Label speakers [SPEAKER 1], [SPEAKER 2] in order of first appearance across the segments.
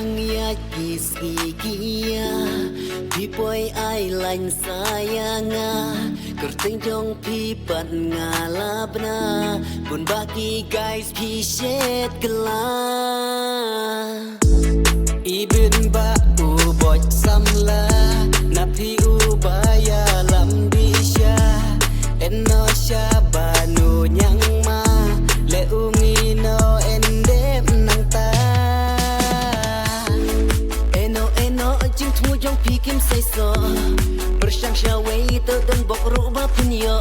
[SPEAKER 1] yang yaki sikia Pipoi ai lain sayanga Kerteng jong pipat ngalabna Pun baki guys pishet gelah Ibin ba ubot samla Napi ubaya lam disya Eno syabanu nyang ma Le ungino endep nang ta Eno jing tu jong pikim say so Bersyang syawai to dan bok ruba punyo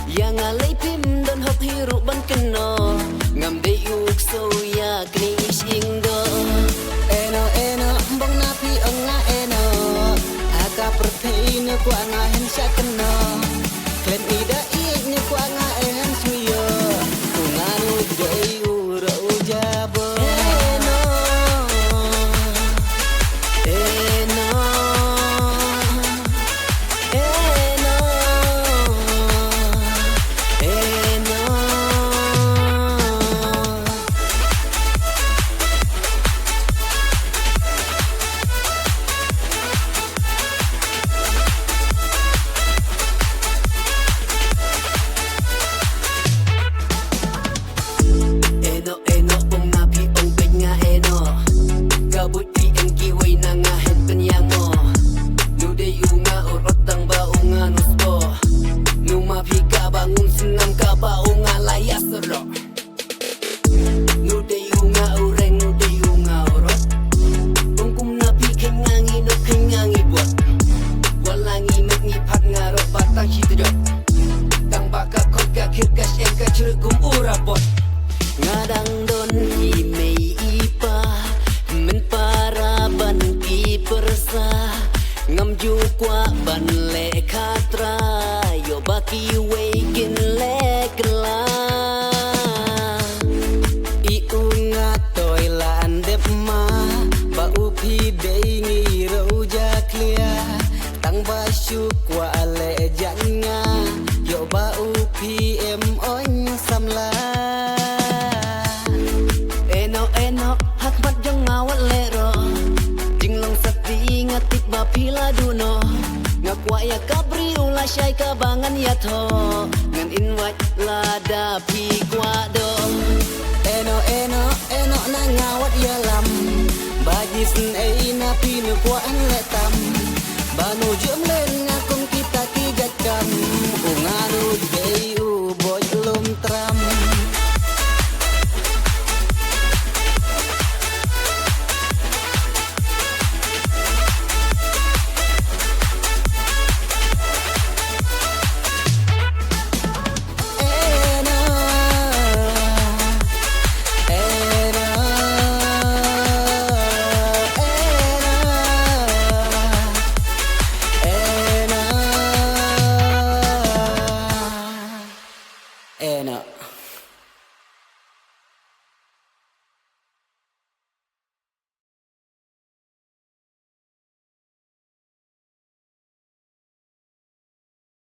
[SPEAKER 1] Yang alay pim dan hok hiru ban keno Ngam deyuk so ya kni ishingdo Eno bong napi nga eno Haka pertei ne kwa nga hen sya keno Klen ida iik ne kwa nga hen suyo Unganu dey uro ujabo Ngadang don imei ipa Men para ban ki persa Ngam jukwa ban le khatra Yo baki weikin le kela Iunga toila andep ma Ba upi dey ngiro jaklia Tang ba syukwa le janga Yo ba upi em on samla Pila duno ngakwa ya kabri ula syai kabangan ya tho ngan inwat lada pi kwa do eno na ngawat ya lam bagi sen ei na pi nu kwa an letam banu jom len ngakong kita kijakam unganu dei u boy lum tram Enak.